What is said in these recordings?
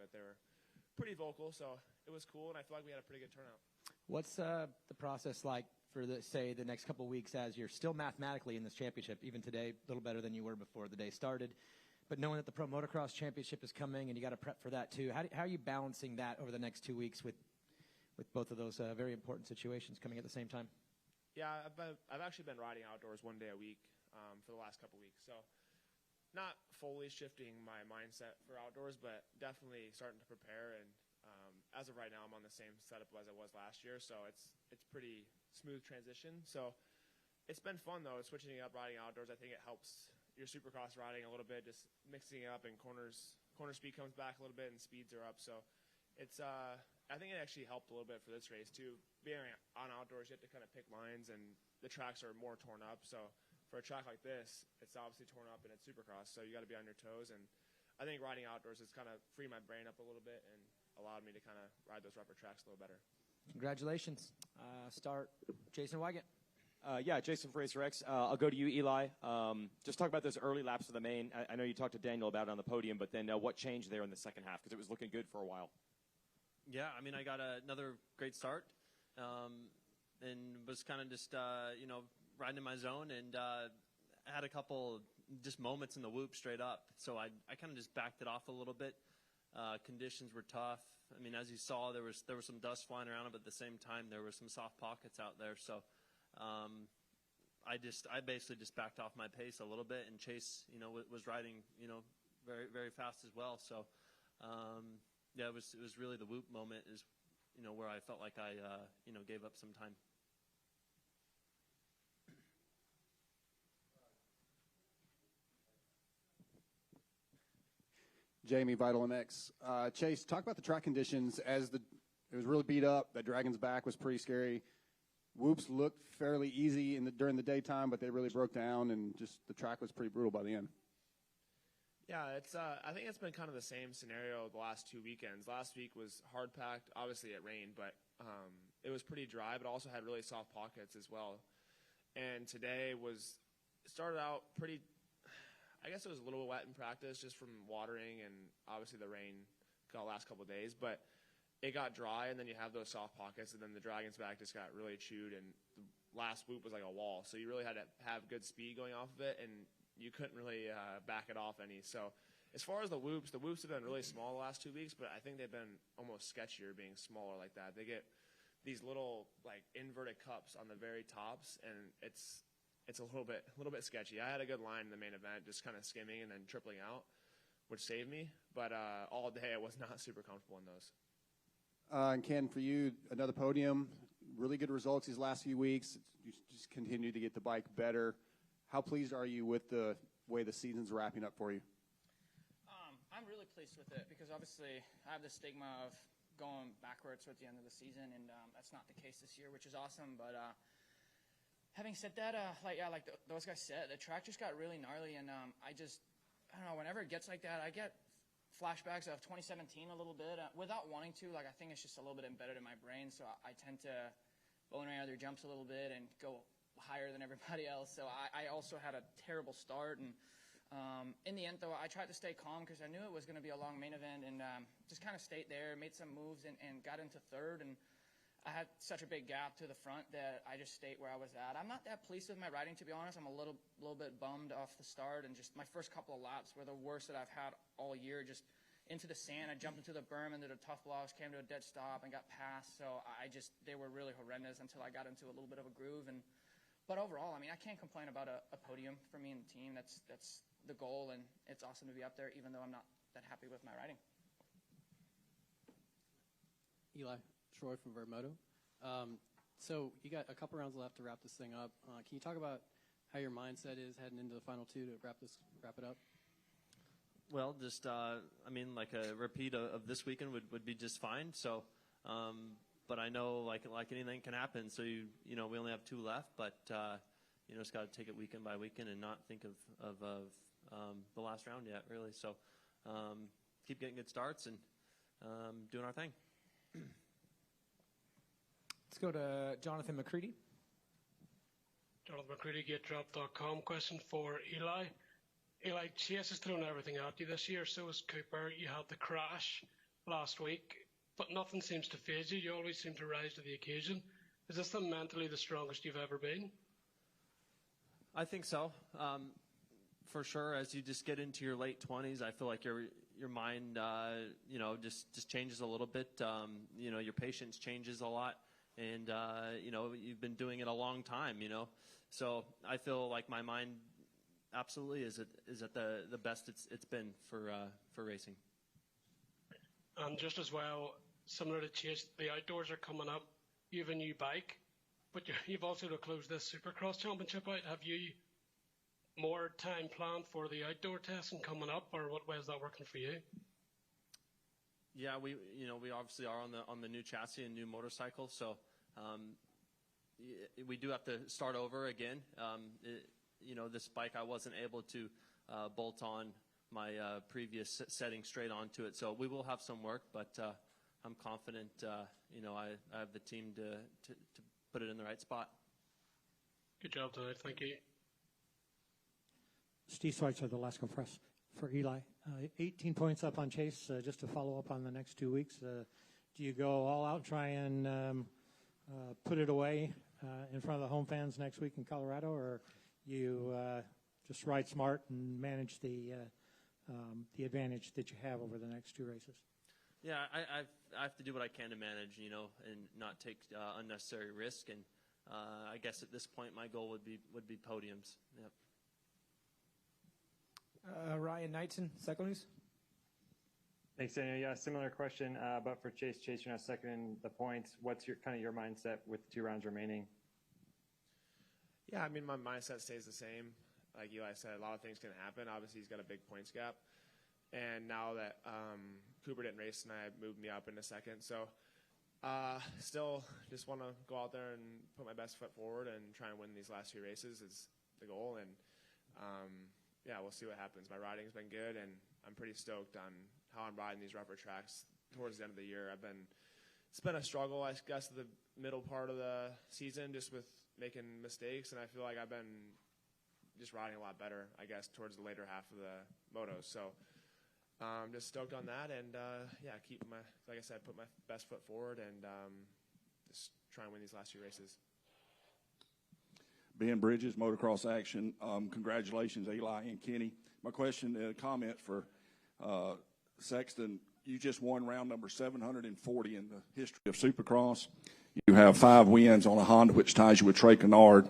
it. They were pretty vocal, so it was cool, and I feel like we had a pretty good turnout. What's the process like for, the next couple of weeks as you're still mathematically in this championship, even today, a little better than you were before the day started, but knowing that the Pro Motocross Championship is coming and you got to prep for that too, how are you balancing that over the next 2 weeks with both of those very important situations coming at the same time? Yeah, I've actually been riding outdoors 1 day a week for the last couple of weeks, so not fully shifting my mindset for outdoors, but definitely starting to prepare. And as of right now, I'm on the same setup as I was last year, so it's pretty smooth transition. So it's been fun though, switching it up, riding outdoors. I think it helps your Supercross riding a little bit, just mixing it up, and corner speed comes back a little bit and speeds are up. So it's I think it actually helped a little bit for this race too. Being on outdoors, you have to kind of pick lines, and the tracks are more torn up. So for a track like this, it's obviously torn up and it's Supercross, so you got to be on your toes. And I think riding outdoors has kind of freed my brain up a little bit and allowed me to kind of ride those rougher tracks a little better. Congratulations. Start Jason Wygant. Yeah, Jason from Racer X. I'll go to you, Eli. Just talk about those early laps of the main. I know you talked to Daniel about it on the podium, but then what changed there in the second half? Because it was looking good for a while. Yeah, I mean, I got another great start and was kind of just, riding in my zone, and had a couple just moments in the whoop straight up. So I kind of just backed it off a little bit. Conditions were tough. I mean, as you saw, there was some dust flying around, but at the same time, there were some soft pockets out there. So I basically just backed off my pace a little bit, and Chase, was riding, very, very fast as well. So, yeah, it was really the whoop moment is, where I felt like I, gave up some time. Jamie, Vital MX. Chase, talk about the track conditions. It was really beat up. That Dragon's Back was pretty scary. Whoops looked fairly easy during the daytime, but they really broke down, and just the track was pretty brutal by the end. Yeah, I think it's been kind of the same scenario the last 2 weekends. Last week was hard packed. Obviously, it rained, but it was pretty dry, but also had really soft pockets as well. And today started out pretty. I guess it was a little wet in practice just from watering and obviously the rain the last couple of days, but it got dry, and then you have those soft pockets, and then the Dragon's Back just got really chewed, and the last whoop was like a wall. So you really had to have good speed going off of it, and you couldn't really back it off any. So as far as the whoops have been really small the last 2 weeks, but I think they've been almost sketchier being smaller like that. They get these little like inverted cups on the very tops, and it's a little bit sketchy. I had a good line in the main event, just kind of skimming and then tripling out, which saved me. But all day I was not super comfortable in those. And Ken, for you, another podium, really good results these last few weeks. You just continue to get the bike better. How pleased are you with the way the season's wrapping up for you? I'm really pleased with it because obviously I have the stigma of going backwards at the end of the season, and that's not the case this year, which is awesome. But having said that, those guys said, the track just got really gnarly, and I don't know, whenever it gets like that, I get flashbacks of 2017 a little bit without wanting to. I think it's just a little bit embedded in my brain, so I tend to bone around their jumps a little bit and go higher than everybody else. So I also had a terrible start, and in the end, though, I tried to stay calm because I knew it was going to be a long main event, and just kind of stayed there, made some moves, and got into third, and I had such a big gap to the front that I just stayed where I was at. I'm not that pleased with my riding, to be honest. I'm a little bit bummed off the start, and just my first couple of laps were the worst that I've had all year. Just into the sand, I jumped into the berm, into the tough blocks, came to a dead stop, and got passed. So they were really horrendous until I got into a little bit of a groove. But overall, I mean, I can't complain about a podium for me and the team. That's the goal, and it's awesome to be up there, even though I'm not that happy with my riding. Eli, Troy from Vermoto. So you got a couple rounds left to wrap this thing up. Can you talk about how your mindset is heading into the final two to wrap it up? Well, just a repeat of this weekend would be just fine. So, but I know like anything can happen. So we only have two left, but just got to take it weekend by weekend and not think of the last round yet, really. So keep getting good starts and doing our thing. Let's go to Jonathan McCready. Jonathan McCready, GetDrop.com. Question for Eli. Eli, Chase has thrown everything at you this year, so has Cooper. You had the crash last week, but nothing seems to faze you. You always seem to rise to the occasion. Is this the mentally the strongest you've ever been? I think so. For sure, as you just get into your late 20s, I feel like your mind, just changes a little bit. Your patience changes a lot, and you've been doing it a long time. So I feel like my mind absolutely is at the best it's been for racing. And just as well, similar to Chase, the outdoors are coming up. You have a new bike, but you've also to close this Supercross Championship out. Have you more time planned for the outdoor testing coming up, or what way is that working for you? Yeah, we obviously are on the new chassis and new motorcycle, so we do have to start over again. This bike I wasn't able to bolt on my previous setting straight onto it, so we will have some work, but I'm confident. I have the team to put it in the right spot. Good job tonight. Thank you. Steve Schweitzer, the Alaska Press for Eli. 18 points up on Chase. Just to follow up on the next 2 weeks, do you go all out and try and put it away in front of the home fans next week in Colorado, or you just ride smart and manage the advantage that you have over the next 2 races? Yeah, I have to do what I can to manage, and not take unnecessary risk. And I guess at this point, my goal would be podiums. Yep. Ryan Knightson, Cycle News. Thanks, Daniel. Yeah, similar question, but for Chase. Chase, you're now second in the points. What's your mindset with 2 rounds remaining? Yeah, I mean, my mindset stays the same. Like Eli said, a lot of things can happen. Obviously, he's got a big points gap. And now that Cooper didn't race tonight, moved me up into second. So still just want to go out there and put my best foot forward and try and win these last few races is the goal. And, we'll see what happens. My riding's been good, and I'm pretty stoked on how I'm riding these rougher tracks towards the end of the year. It's been a struggle, I guess, the middle part of the season just with making mistakes, and I feel like I've been just riding a lot better, I guess, towards the later half of the motos. So just stoked on that, and like I said, put my best foot forward and just try and win these last few races. Ben Bridges, Motocross Action. Congratulations, Eli and Kenny. My question, comment for Sexton. You just won round number 740 in the history of Supercross. You have 5 wins on a Honda, which ties you with Trey Kennard.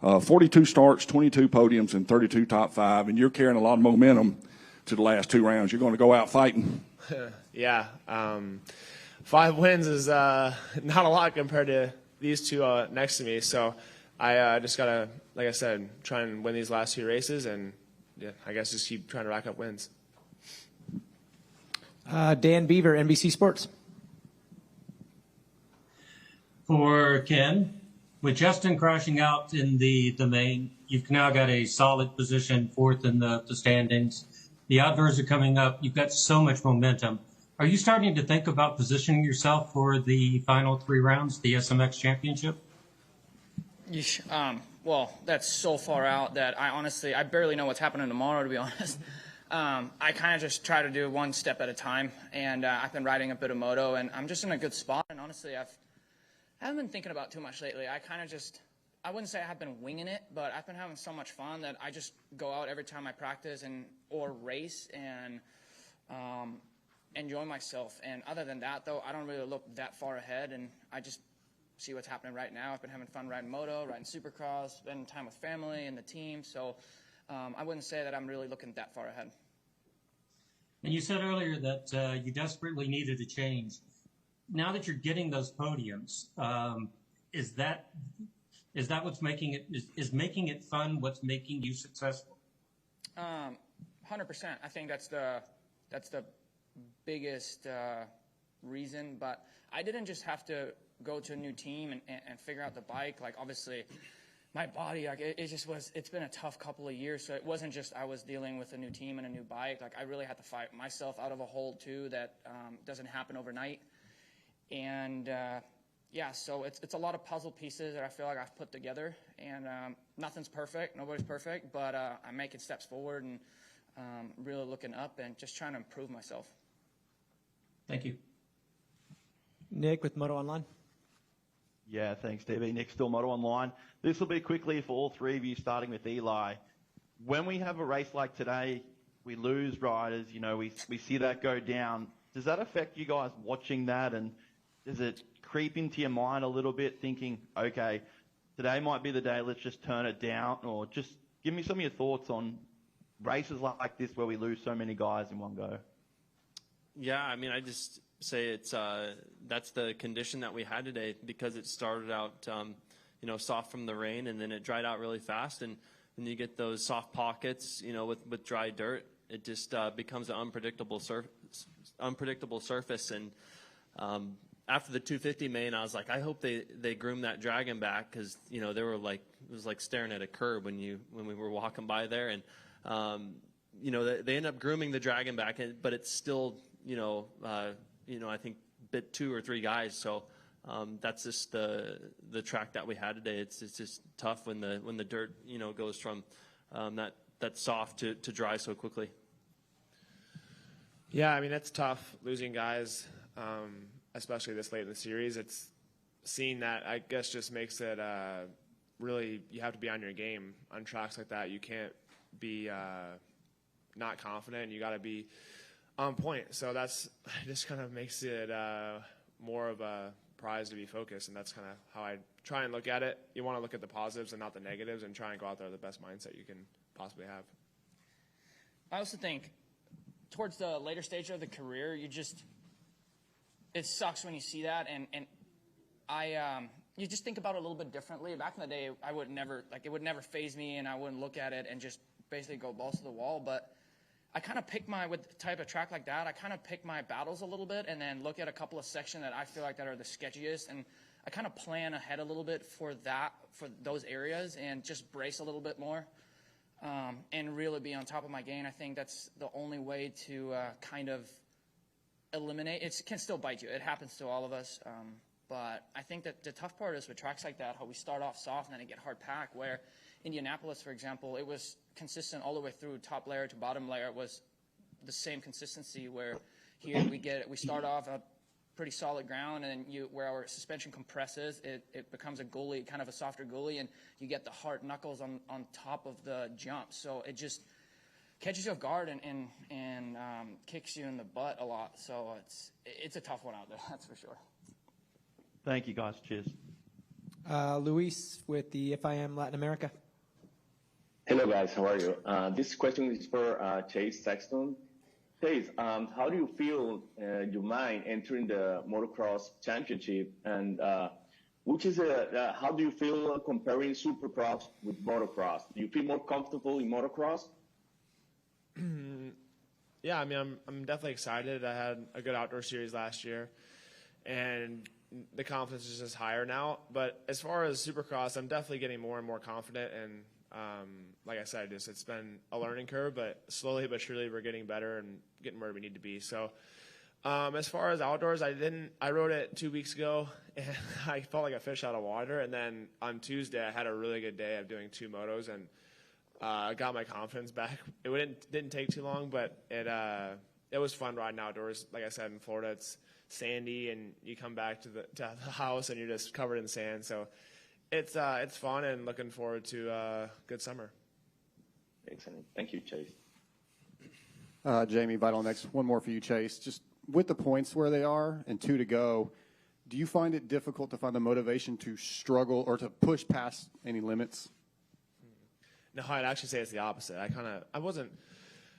42 starts, 22 podiums, and 32 top 5, and you're carrying a lot of momentum to the last 2 rounds. You're going to go out fighting. Yeah. 5 wins is not a lot compared to these 2 next to me, so I just got to, like I said, try and win these last few races and, I guess just keep trying to rack up wins. Dan Beaver, NBC Sports. For Ken, with Justin crashing out in the main, you've now got a solid position, 4th in the standings. The outdoors are coming up. You've got so much momentum. Are you starting to think about positioning yourself for the final 3 rounds, the SMX Championship? Well, that's so far out that I barely know what's happening tomorrow, to be honest. I kind of just try to do one step at a time, and I've been riding a bit of moto, and I'm just in a good spot. And honestly, I haven't been thinking about too much lately. I wouldn't say I have been winging it, but I've been having so much fun that I just go out every time I practice or race and enjoy myself. And other than that, though, I don't really look that far ahead, and I just see what's happening right now. I've been having fun riding moto, riding Supercross, spending time with family and the team. So I wouldn't say that I'm really looking that far ahead. And you said earlier that you desperately needed a change. Now that you're getting those podiums, is that what's making it is making it fun? What's making you successful? 100%. I think that's the biggest reason. But I didn't just have to go to a new team and figure out the bike. Like, obviously, my body, like, it's been a tough couple of years. So it wasn't just I was dealing with a new team and a new bike. Like, I really had to fight myself out of a hole too that doesn't happen overnight. And so it's a lot of puzzle pieces that I feel like I've put together. And nothing's perfect, nobody's perfect, but I'm making steps forward and really looking up and just trying to improve myself. Thank Thank you. Nick with Moto Online. Yeah, thanks, DB. Nick, still Moto Online. This will be quickly for all three of you, starting with Eli. When we have a race like today, we lose riders, we see that go down. Does that affect you guys watching that? And does it creep into your mind a little bit, thinking, okay, today might be the day, let's just turn it down? Or just give me some of your thoughts on races like this where we lose so many guys in one go. Yeah, I mean, I just say it's that's the condition that we had today, because it started out soft from the rain, and then it dried out really fast, and when you get those soft pockets with dry dirt, it just becomes an unpredictable surface. And after the 250 main, I was like, I hope they groom that dragon back, because they were like, it was like staring at a curb when we were walking by there. And they end up grooming the dragon back, but it's still I think bit 2 or 3 guys. So that's just the track that we had today. It's just tough when the dirt goes from that soft to dry so quickly. Yeah, I mean, it's tough losing guys, especially this late in the series. It's seeing that, I guess, just makes it really, you have to be on your game on tracks like that. You can't be not confident. You got to be on point. So that's just kind of makes it more of a prize to be focused, and that's kind of how I try and look at it. You want to look at the positives and not the negatives, and try and go out there with the best mindset you can possibly have. I also think towards the later stage of the career, it sucks when you see that, and you just think about it a little bit differently. Back in the day, it would never faze me, and I wouldn't look at it and just basically go balls to the wall. But I kind of pick with the type of track like that, I kind of pick my battles a little bit, and then look at a couple of sections that I feel like that are the sketchiest, and I kind of plan ahead a little bit for those areas, and just brace a little bit more, and really be on top of my game. I think that's the only way to kind of eliminate. It can still bite you. It happens to all of us. But I think that the tough part is with tracks like that, how we start off soft and then it get hard pack, where Indianapolis, for example, it was consistent all the way through top layer to bottom layer. It was the same consistency, where here we start off a pretty solid ground, and then where our suspension compresses, it becomes a gully, kind of a softer gully, and you get the hard knuckles on top of the jump. So it just catches you off guard and kicks you in the butt a lot. So it's a tough one out there, that's for sure. Thank you, guys. Cheers. Luis with the FIM Latin America. Hello, guys. How are you? This question is for Chase Sexton. Chase, how do you feel your mind entering the motocross championship? And how do you feel comparing Supercross with motocross? Do you feel more comfortable in motocross? Yeah, I mean, I'm definitely excited. I had a good outdoor series last year, and the confidence is just higher now. But as far as Supercross, I'm definitely getting more and more confident. And like I said, it's been a learning curve, but slowly but surely we're getting better and getting where we need to be. So as far as outdoors, I rode it 2 weeks ago, and I felt like a fish out of water. And then on Tuesday, I had a really good day of doing 2 motos, and I got my confidence back. It didn't take too long, but it was fun riding outdoors. Like I said, in Florida, it's sandy, and you come back to the house and you're just covered in sand. So it's fun, and looking forward to a good summer. Excellent. Thank you, Chase. Jamie, Vital Next. One more for you, Chase. Just with the points where they are and 2 to go, do you find it difficult to find the motivation to struggle or to push past any limits? No, I'd actually say it's the opposite.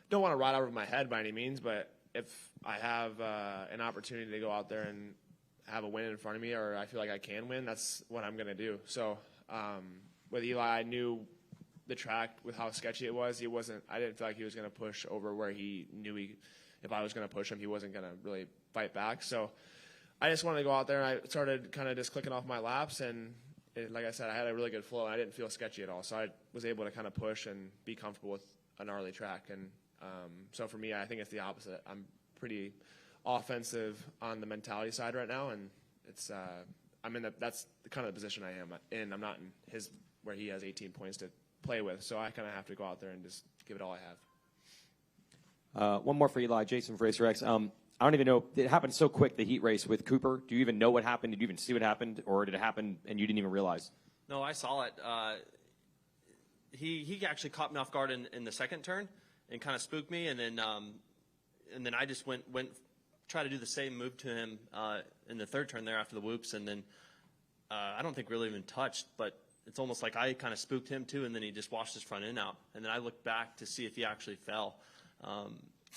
Don't want to ride over my head by any means, but if I have an opportunity to go out there and have a win in front of me, or I feel like I can win, that's what I'm going to do. So with Eli, I knew the track with how sketchy it was. I didn't feel like he was going to push over where he knew if I was going to push him, he wasn't going to really fight back. So I just wanted to go out there, and I started kind of just clicking off my laps, and like I said, I had a really good flow, and I didn't feel sketchy at all. So I was able to kind of push and be comfortable with a gnarly track. And so for me, I think it's the opposite. I'm pretty offensive on the mentality side right now, and that's the kind of the position I am in. I'm not in his where he has 18 points to play with, so I kind of have to go out there and just give it all I have. One more for Eli, Jason for Racer X. I don't even know. It happened so quick, the heat race with Cooper. Do you even know what happened? Did you even see what happened? Or did it happen and you didn't even realize? No, I saw it. He actually caught me off guard in the second turn and kind of spooked me. And then I just went try to do the same move to him in the third turn there after the whoops. And then I don't think really even touched, but it's almost like I kind of spooked him too. And then he just washed his front end out. And then I looked back to see if he actually fell.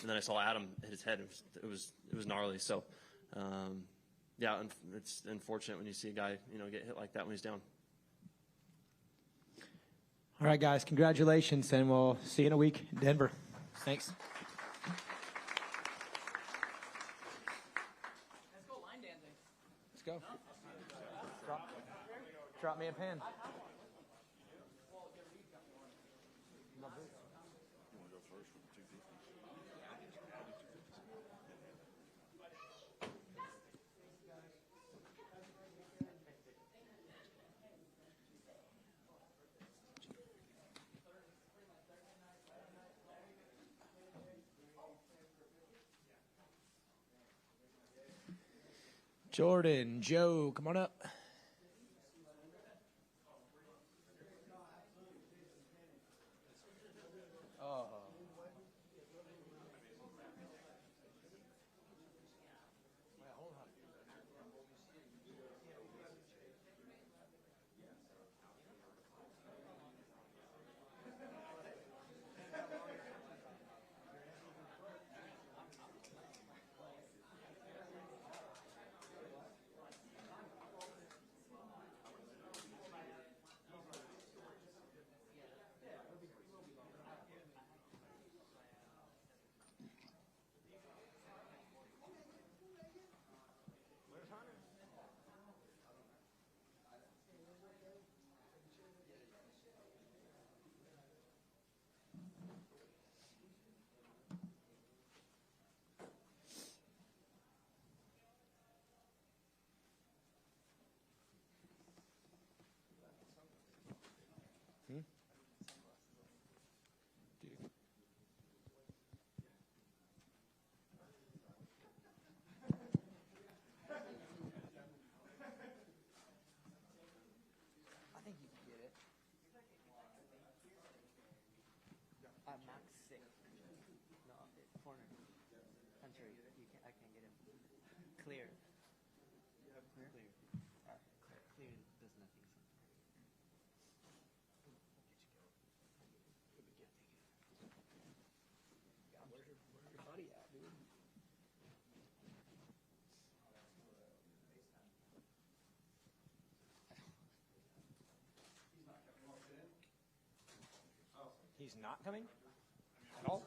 And then I saw Adam hit his head. It was gnarly. So, yeah, it's unfortunate when you see a guy, get hit like that when he's down. All right, guys, congratulations, and we'll see you in a week in Denver. Thanks. Let's go line dancing. Let's go. Drop me a pen. Jordan, Joe, come on up. He's not coming at all?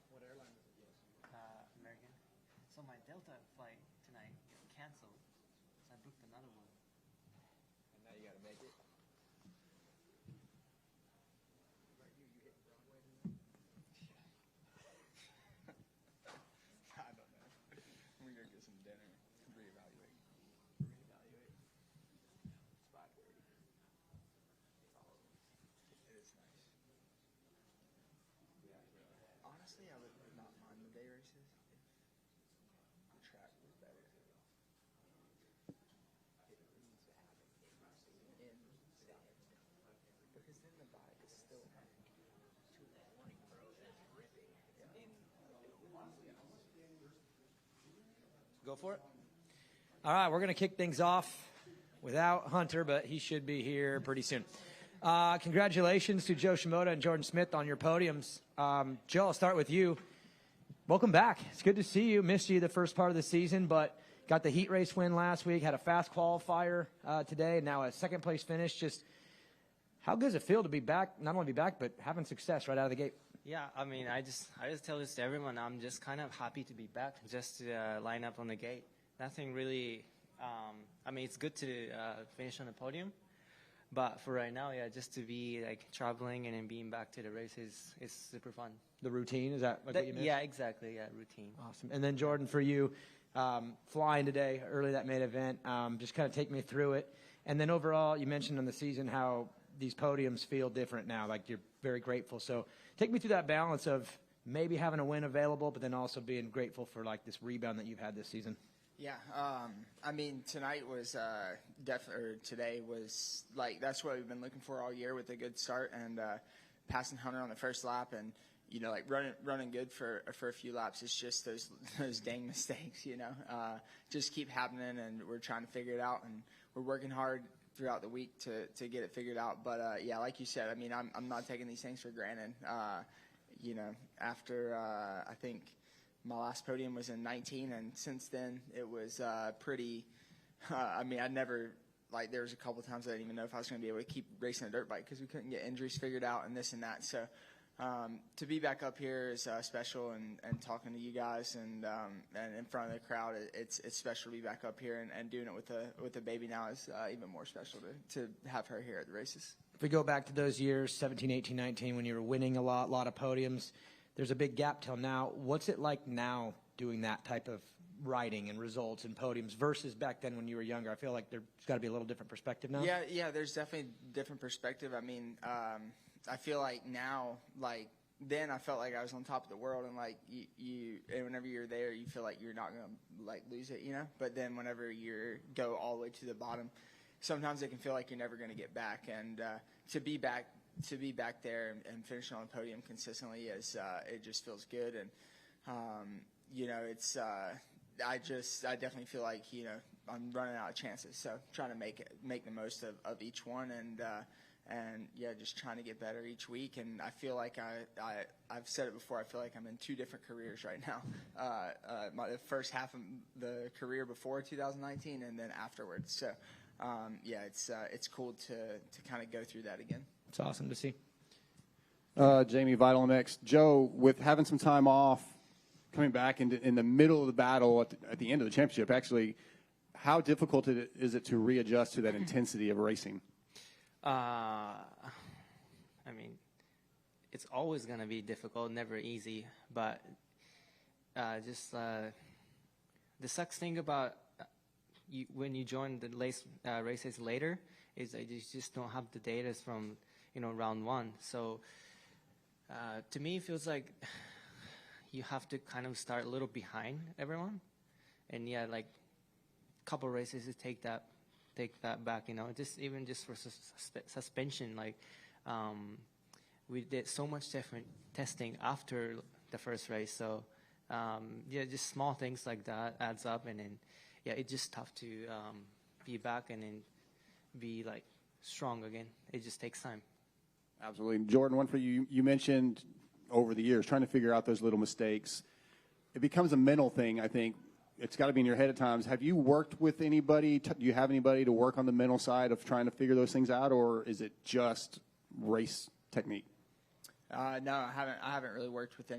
What airline is it? American. So my Delta flight tonight canceled, so I booked another one. And now you got to make it. I don't know. We're gonna get some dinner. Reevaluate. It's 5:30. It is nice. Honestly, I would not mind the day races if the track was better. It needs to happen in because then the vibe is still 2 in the morning, bro. It's ripping. Go for it. All right, we're going to kick things off without Hunter, but he should be here pretty soon. Congratulations to Joe Shimoda and Jordan Smith on your podiums. Joe, I'll start with you. Welcome back. It's good to see you. Missed you the first part of the season, but got the heat race win last week, had a fast qualifier today, and now a second-place finish. Just how good does it feel to be back, not only be back, but having success right out of the gate? Yeah, I mean, I just tell this to everyone. I'm just kind of happy to be back, just to line up on the gate. Nothing really. I mean, it's good to finish on the podium, But for right now, yeah, just to be like traveling and then being back to the races is super fun. The routine, is that like what you missed? Yeah, exactly. Yeah, routine. Awesome. And then Jordan, for you, flying today, early that main event, just kind of take me through it. And then overall, you mentioned in the season how these podiums feel different now, like you're very grateful. So take me through that balance of maybe having a win available, but then also being grateful for like this rebound that you've had this season. Yeah, I mean, tonight was today was like that's what we've been looking for all year with a good start and passing Hunter on the first lap and like running good for a few laps. It's just those dang mistakes, just keep happening, and we're trying to figure it out, and we're working hard throughout the week to get it figured out. But yeah, like you said, I mean, I'm not taking these things for granted. After I think my last podium was in 19, and since then it was pretty. I mean, I never there was a couple of times I didn't even know if I was going to be able to keep racing a dirt bike because we couldn't get injuries figured out and this and that. So to be back up here is special, and talking to you guys and in front of the crowd, it's special to be back up here and doing it with the baby now is even more special to have her here at the races. If we go back to those years, 17, 18, 19, when you were winning a lot of podiums, there's a big gap till now. What's it like now doing that type of riding and results and podiums versus back then when you were younger? I feel like there's got to be a little different perspective now. Yeah, there's definitely different perspective. I mean, I feel like now, then I felt like I was on top of the world, and and whenever you're there, you feel like you're not gonna lose it, But then whenever you go all the way to the bottom, sometimes it can feel like you're never gonna get back. And to be back there and finishing on the podium consistently is it just feels good. And it's I definitely feel like I'm running out of chances, so trying to make the most of each one, and yeah, just trying to get better each week. And I feel like I've said it before, I feel like I'm in two different careers right now. The first half of the career before 2019 and then afterwards. So yeah, it's cool to kind of go through that again. It's awesome to see. Jamie, Vital MX. Joe, with having some time off, coming back in the middle of the battle at the end of the championship, actually, how difficult is it to readjust to that intensity of racing? I mean, it's always going to be difficult, never easy. But the sucks thing about when you join the races later is that you just don't have the data from round one. So to me, it feels like you have to kind of start a little behind everyone, and yeah, a couple races to take that back, just for suspension. We did so much different testing after the first race, so yeah, just small things like that adds up, and then yeah, it's just tough to be back and then be strong again. It just takes time. Absolutely. Jordan, one for you. You mentioned over the years trying to figure out those little mistakes. It becomes a mental thing, I think. It's got to be in your head at times. Have you worked with anybody? Do you have anybody to work on the mental side of trying to figure those things out, or is it just race technique? No, I haven't really worked with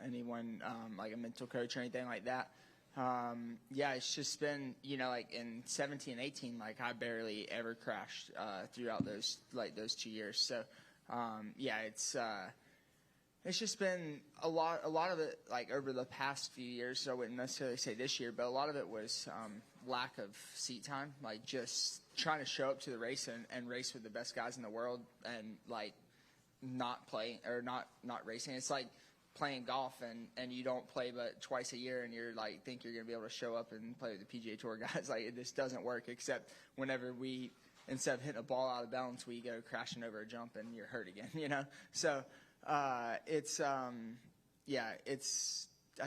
anyone like a mental coach or anything like that. Yeah, it's just been in 17, 18, I barely ever crashed throughout those 2 years. So yeah, it's just been a lot of it over the past few years. So I wouldn't necessarily say this year, but a lot of it was lack of seat time, just trying to show up to the race and race with the best guys in the world and not play or not racing. It's like playing golf and you don't play but twice a year and you're think you're going to be able to show up and play with the PGA Tour guys. It just doesn't work, except whenever instead of hitting a ball out of balance, we go crashing over a jump and you're hurt again, So it's I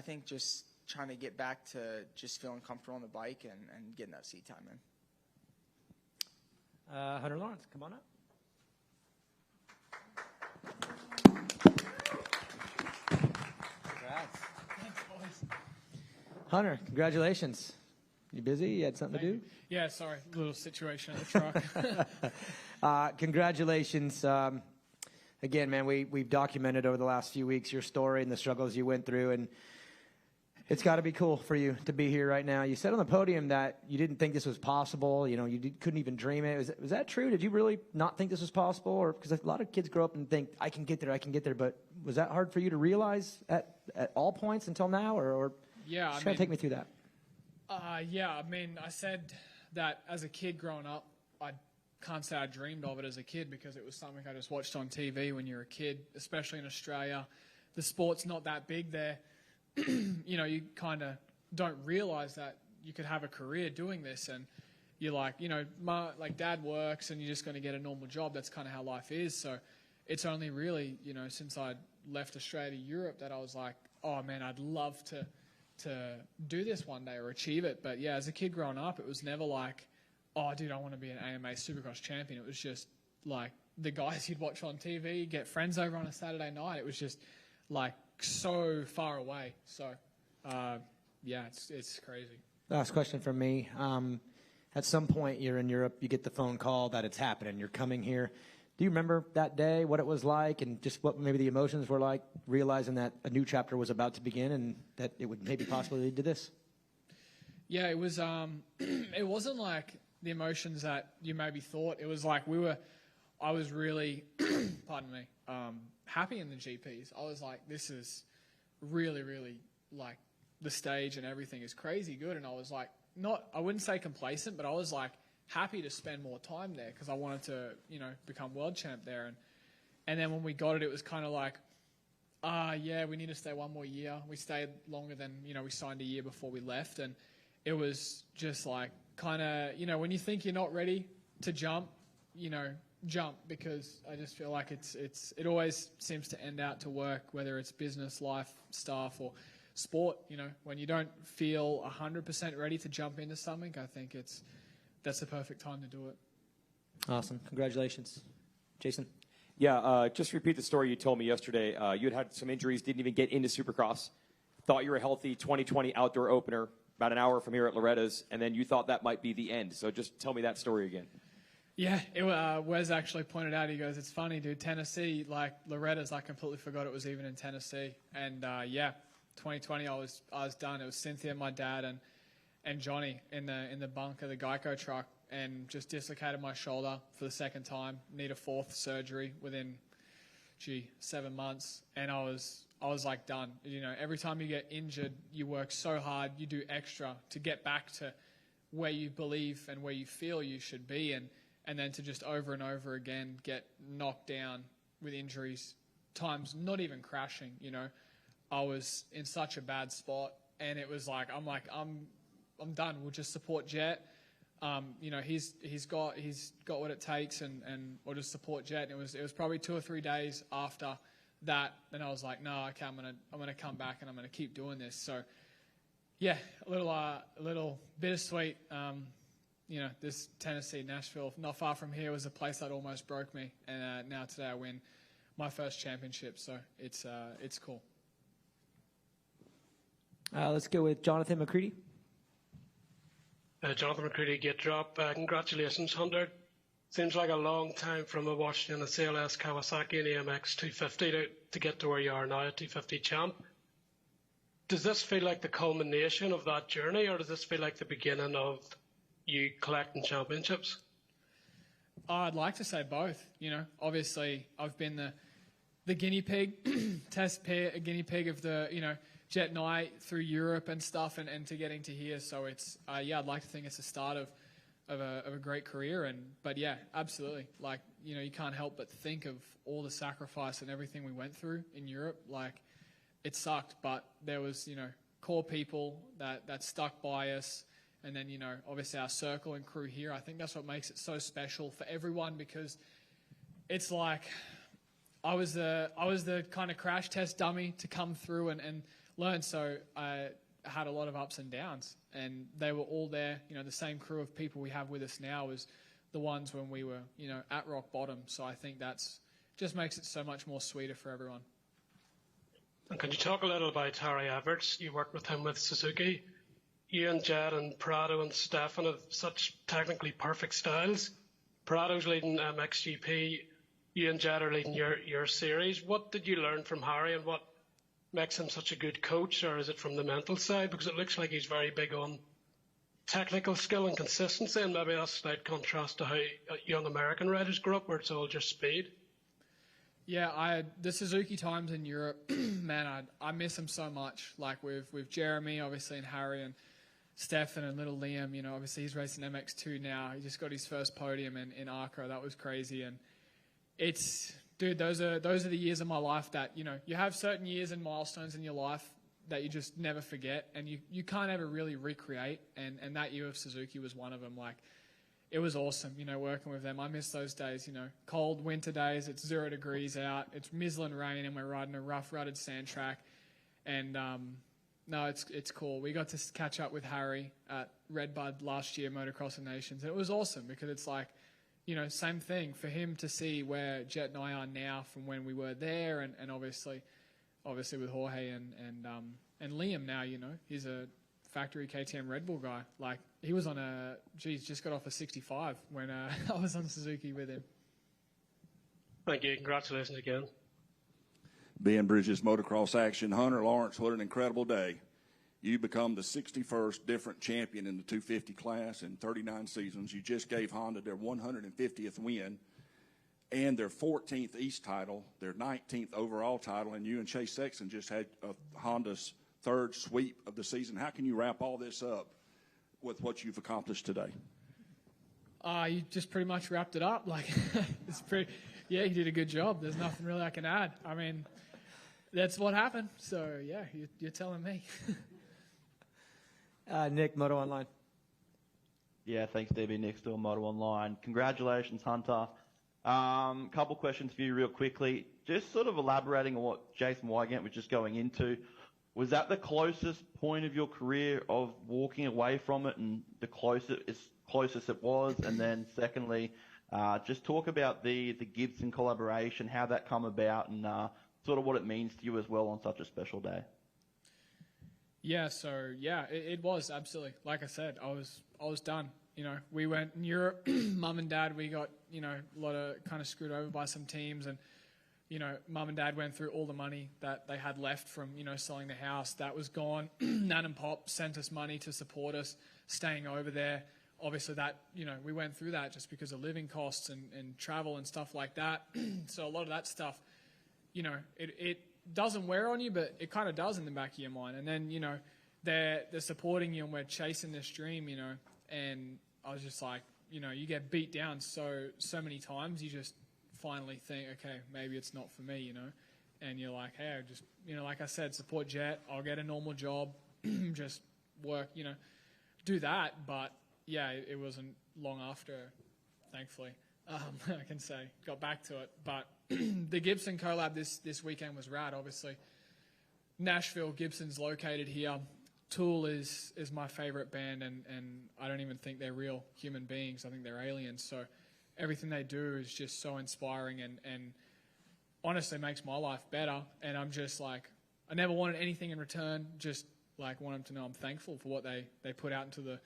think just trying to get back to just feeling comfortable on the bike and getting that seat time in. Hunter Lawrence, come on up. Congrats. Thanks, boys. Hunter, congratulations. You busy? You had something to do? Yeah, sorry. Little situation at the truck. Congratulations. Again, man, we've documented over the last few weeks your story and the struggles you went through. And It's got to be cool for you to be here right now. You said on the podium that you didn't think this was possible. You know, couldn't even dream it. Was that true? Did you really not think this was possible? Or because a lot of kids grow up and think, I can get there. But was that hard for you to realize at all points until now? Or yeah, just kind of take me through that. Yeah, I mean, I said that as a kid growing up, I can't say I dreamed of it as a kid because it was something I just watched on TV when you're a kid, especially in Australia. The sport's not that big there. You know, you kind of don't realize that you could have a career doing this, and you're like, you know, like dad works and you're just going to get a normal job. That's kind of how life is. So it's only really, you know, since I left Australia to Europe that I was like, oh man, I'd love to do this one day or achieve it. But yeah, as a kid growing up, it was never like, oh dude, I want to be an AMA Supercross champion. It was just like the guys you'd watch on TV, get friends over on a Saturday night. It was just like so far away. So yeah, it's crazy. Last question from me. At some point you're in Europe, you get the phone call that it's happening, you're coming here. Do you remember that day, what it was like, and just what maybe the emotions were like, realizing that a new chapter was about to begin and that it would maybe possibly lead to this? Yeah, it was. It wasn't like the emotions that you maybe thought. It was like I was really, pardon me, happy in the GPs. I was like, this is really, really like the stage and everything is crazy good. And I was like, I wouldn't say complacent, but I was like happy to spend more time there because I wanted to, you know, become world champ there. And then when we got it, it was kind of like, yeah, we need to stay one more year. We stayed longer than, you know, we signed a year before we left. And it was just like kind of, you know, when you think you're not ready to jump, you know, jump, because I just feel like it always seems to end out to work, whether it's business, life, staff, or sport. You know, when you don't feel 100% ready to jump into something, I think that's the perfect time to do it. Awesome. Congratulations. Jason? Yeah, just repeat the story you told me yesterday. You had some injuries, didn't even get into Supercross, thought you were a healthy 2020 outdoor opener about an hour from here at Loretta's, and then you thought that might be the end. So just tell me that story again. Yeah, Wes actually pointed out, he goes, it's funny, dude, Tennessee, like Loretta's, I completely forgot it was even in Tennessee. And yeah, 2020, I was done. It was Cynthia, my dad, and Johnny in the bunk of the Geico truck, and just dislocated my shoulder for the second time. Need a fourth surgery within 7 months, and I was like done. You know, every time you get injured, you work so hard, you do extra to get back to where you believe and where you feel you should be, and then to just over and over again get knocked down with injuries, times not even crashing. You know, I was in such a bad spot, and it was like I'm done. We'll just support Jet. You know, he's got what it takes, and we'll just support Jet. And it was probably 2 or 3 days after that, and I was like, no, okay, I'm gonna come back and I'm gonna keep doing this. So yeah, a little bittersweet. You know, this Tennessee, Nashville, not far from here, was a place that almost broke me, and now today I win my first championship. So it's cool. Let's go with Jonathan McCready. Jonathan McCready, Gate Drop. Congratulations, Hunter. Seems like a long time from watching in the CLS Kawasaki and AMX 250 to get to where you are now, a 250 champ. Does this feel like the culmination of that journey, or does this feel like the beginning of you collecting championships? I'd like to say both. You know, obviously I've been the guinea pig, a guinea pig of the, you know, Jet Night through Europe and stuff, and to getting to here. So it's yeah, I'd like to think it's the start of a great career. But yeah, absolutely. Like, you know, you can't help but think of all the sacrifice and everything we went through in Europe. Like, it sucked, but there was, you know, core people that stuck by us. And then, you know, obviously our circle and crew here. I think that's what makes it so special for everyone, because it's like I was the kind of crash test dummy to come through and learn. So I had a lot of ups and downs, and they were all there. You know, the same crew of people we have with us now as the ones when we were, you know, at rock bottom. So I think that's just makes it so much more sweeter for everyone. And can you talk a little about Harry Everts? You worked with him with Suzuki. You and Jed and Prado and Stefan have such technically perfect styles. Prado's leading MXGP. You and Jed are leading your series. What did you learn from Harry, and what makes him such a good coach, or is it from the mental side? Because it looks like he's very big on technical skill and consistency, and maybe that's a slight contrast to how young American riders grew up, where it's all just speed. Yeah, the Suzuki times in Europe, man, I miss them so much. Like with Jeremy, obviously, and Harry and Stefan and little Liam. You know, obviously he's racing MX2 now. He just got his first podium in Arco. That was crazy. And dude, those are the years of my life that, you know, you have certain years and milestones in your life that you just never forget, and you can't ever really recreate. And that year of Suzuki was one of them. Like, it was awesome, you know, working with them. I miss those days, you know, cold winter days. It's 0 degrees out. It's mizzling rain, and we're riding a rough, rutted sand track. And no, it's cool. We got to catch up with Harry at Redbud last year, Motocross of Nations, and it was awesome because it's like, you know, same thing for him to see where Jet and I are now from when we were there, and obviously with Jorge and Liam now, you know, he's a factory KTM Red Bull guy. Like, he was on just got off a 65 when I was on Suzuki with him. Thank you. Congratulations again. Ben Bridges Motocross Action. Hunter Lawrence, what an incredible day. You become the 61st different champion in the 250 class in 39 seasons. You just gave Honda their 150th win and their 14th East title, their 19th overall title, and you and Chase Sexton just had Honda's third sweep of the season. How can you wrap all this up with what you've accomplished today? You just pretty much wrapped it up. Like, yeah, you did a good job. There's nothing really I can add. I mean, that's what happened. So, yeah, you're telling me. Nick, Moto Online. Yeah, thanks, DB. Nick, still Moto Online. Congratulations, Hunter. Couple questions for you real quickly. Just sort of elaborating on what Jason Wygant was just going into. Was that the closest point of your career of walking away from it, and the closest it was? And then secondly, just talk about the Gibson collaboration, how that come about, and sort of what it means to you as well on such a special day. Yeah, so yeah, it was absolutely, like I said, I was done. You know, we went in Europe, Mum and Dad, we got, you know, a lot of kind of screwed over by some teams, and you know, Mum and Dad went through all the money that they had left from, you know, selling the house. That was gone. Nan and Pop sent us money to support us staying over there. Obviously that, you know, we went through that just because of living costs and travel and stuff like that. So a lot of that stuff, you know, it doesn't wear on you, but it kind of does in the back of your mind. And then, you know, they're supporting you and we're chasing this dream, you know, and I was just like, you know, you get beat down so many times, you just finally think, okay, maybe it's not for me, you know, and you're like, hey, I just, you know, like I said, support Jet, I'll get a normal job, just work, you know, do that. But yeah, it wasn't long after, thankfully, I can say, got back to it. But the Gibson collab this weekend was rad, obviously. Nashville, Gibson's located here. Tool is my favorite band, and I don't even think they're real human beings. I think they're aliens. So everything they do is just so inspiring and honestly makes my life better. And I'm just like, I never wanted anything in return, just like want them to know I'm thankful for what they put out into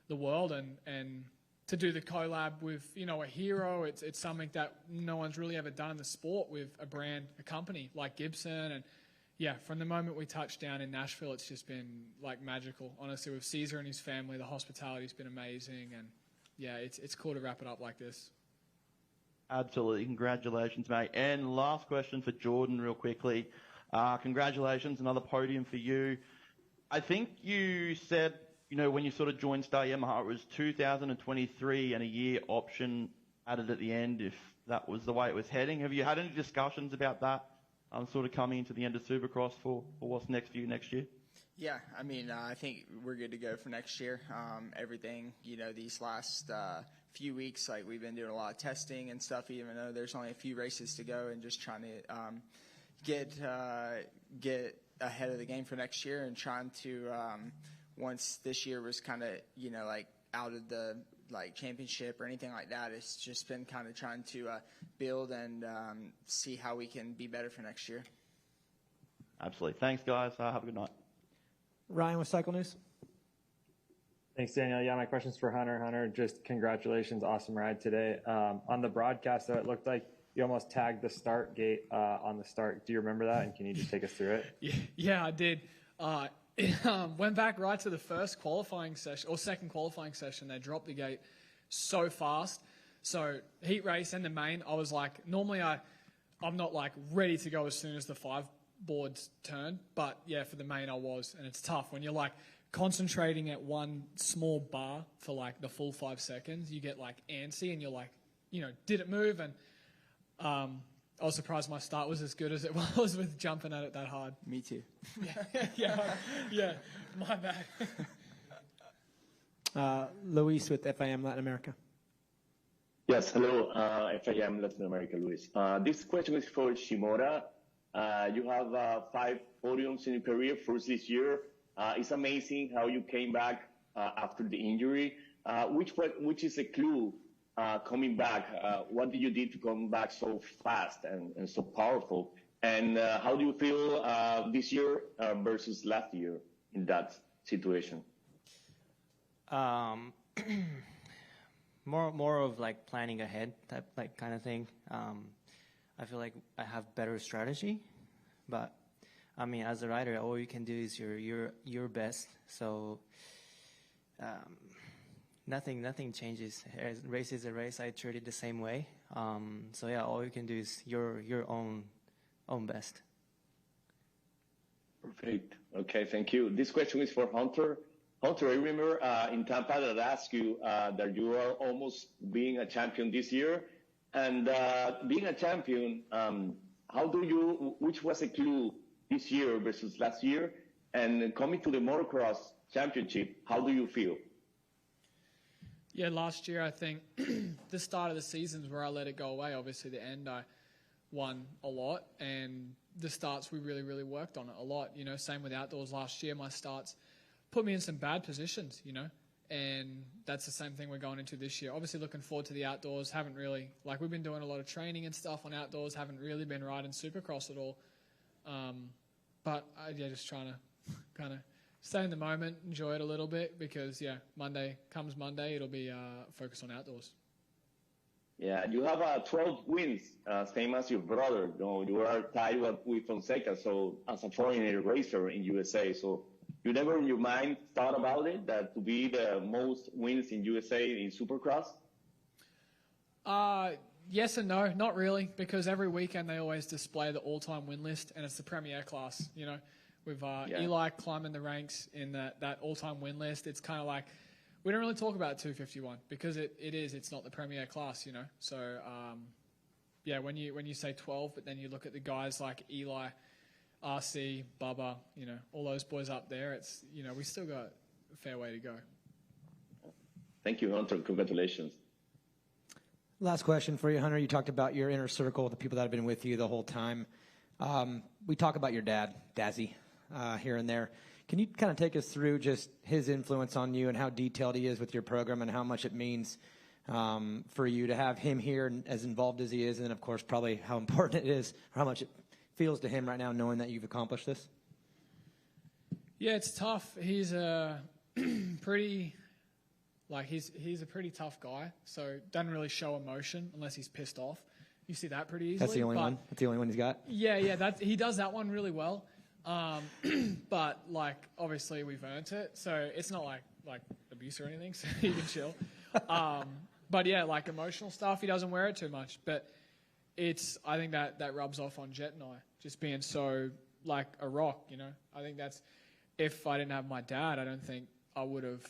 the world, and to do the collab with, you know, a hero, it's something that no one's really ever done in the sport with a brand, a company like Gibson. And yeah, from the moment we touched down in Nashville, it's just been like magical. Honestly, with Caesar and his family, the hospitality's been amazing, and yeah, it's cool to wrap it up like this. Absolutely. Congratulations, mate. And last question for Jordan real quickly. Congratulations, another podium for you. I think you said, you know, when you sort of joined Star Yamaha, it was 2023 and a year option added at the end if that was the way it was heading. Have you had any discussions about that sort of coming into the end of Supercross for what's next for you next year? Yeah, I mean, I think we're good to go for next year. Everything, you know, these last few weeks, like we've been doing a lot of testing and stuff, even though there's only a few races to go, and just trying to get ahead of the game for next year, and trying to once this year was kind of, you know, like out of the like championship or anything like that, it's just been kind of trying to build and see how we can be better for next year. Absolutely. Thanks, guys. Have a good night. Ryan with Cycle News. Thanks, Daniel. Yeah, my question's for Hunter. Hunter, just congratulations. Awesome ride today. On the broadcast, though, it looked like you almost tagged the start gate on the start. Do you remember that? And can you just take us through it? Yeah, I did. Went back right to the first qualifying session or second qualifying session. They dropped the gate so fast. So heat race and the main, I was like, normally I'm not like ready to go as soon as the 5 boards turn, but yeah, for the main I was, and it's tough when you're like concentrating at one small bar for like the full 5 seconds. You get like antsy, and you're like, did it move? And I was surprised my start was as good as it was with jumping at it that hard. Me too. yeah, my bad. Luis with FIM Latin America. Yes, hello, FIM Latin America, Luis. This question is for Shimura. You have 5 podiums in your career, first this year. It's amazing how you came back after the injury. Which is a clue coming back? What did you do to come back so fast and so powerful? And how do you feel this year versus last year in that situation? More of like planning ahead type like kind of thing. I feel like I have better strategy, but I mean, as a rider, all you can do is your best. So nothing changes. Race is a race. I treat it the same way. So yeah, all you can do is your own best. Perfect. Okay, thank you. This question is for Hunter. Hunter, I remember in Tampa that I asked you that you are almost being a champion this year. And being a champion, which was a clue this year versus last year? And coming to the motocross championship, how do you feel? Yeah, last year I think the start of the seasons where I let it go away. Obviously the end I won a lot, and the starts we really worked on it a lot. Same with outdoors last year. My starts put me in some bad positions, and that's the same thing we're going into this year. Obviously looking forward to the outdoors. Haven't really, we've been doing a lot of training and stuff on outdoors. Haven't really been riding Supercross at all. But just trying to kind of stay in the moment, enjoy it a little bit, because Monday, it'll be focused on outdoors. Yeah, you have 12 wins, same as your brother. You are tied with Fonseca, so as a foreign racer in USA. So you never in your mind thought about it, that to be the most wins in USA in Supercross? Yes and no, not really, because every weekend they always display the all-time win list, and it's the premier class, with Eli climbing the ranks in that all-time win list. It's kind of like, we don't really talk about 251 because it's not the premier class, So, when you say 12, but then you look at the guys like Eli, RC, Bubba, all those boys up there, it's, we still got a fair way to go. Thank you, Hunter. Congratulations. Last question for you, Hunter. You talked about your inner circle, the people that have been with you the whole time. We talk about your dad, Dazzy, here and there. Can you kind of take us through just his influence on you and how detailed he is with your program and how much it means for you to have him here and as involved as he is, and then, of course, probably how important it is, or how much it feels to him right now knowing that you've accomplished this? Yeah, it's tough. He's a pretty... he's a pretty tough guy, so doesn't really show emotion unless he's pissed off. You see that pretty easily. That's the only one. That's the only one he's got. Yeah, he does that one really well. But obviously we've earned it, so it's not like abuse or anything, so you can chill. But yeah, emotional stuff, he doesn't wear it too much. But I think that rubs off on Jet and I, just being so like a rock. I think that's, if I didn't have my dad, I don't think I would have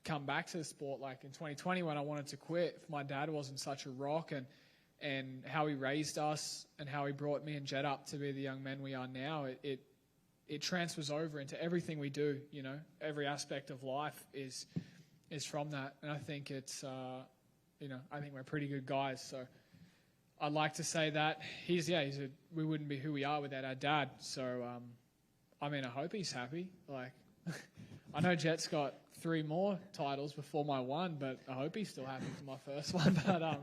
come back to the sport in 2020 when I wanted to quit. If my dad wasn't such a rock, and how he raised us and how he brought me and Jet up to be the young men we are now, it transfers over into everything we do. Every aspect of life is from that, and I think it's I think we're pretty good guys. So I'd like to say that we wouldn't be who we are without our dad. So I hope he's happy. I know Jet's got 3 more titles before my one, but I hope he's still happy for my first one. But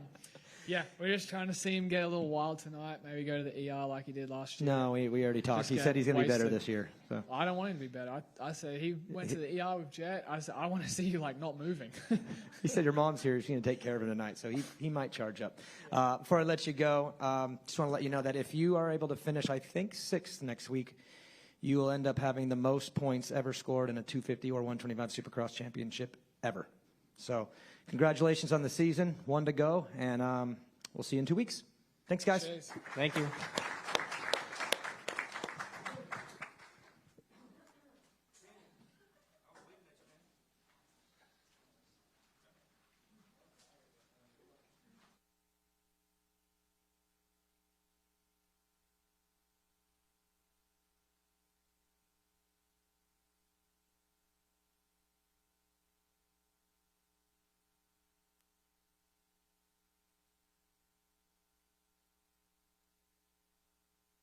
Yeah, we're just trying to see him get a little wild tonight. Maybe go to the ER like he did last year. No, we already talked. Just He said he's going to be better wasted. this year. So. I don't want him to be better. I said he went to the ER with Jet. I said I want to see you like not moving. He said your mom's here. She's going to take care of him tonight, so he might charge up. Before I let you go, just want to let you know that if you are able to finish, I think, 6th next week, you will end up having the most points ever scored in a 250 or 125 Supercross championship ever. So congratulations on the season. 1 to go, and we'll see you in 2 weeks. Thanks, guys. Cheers. Thank you.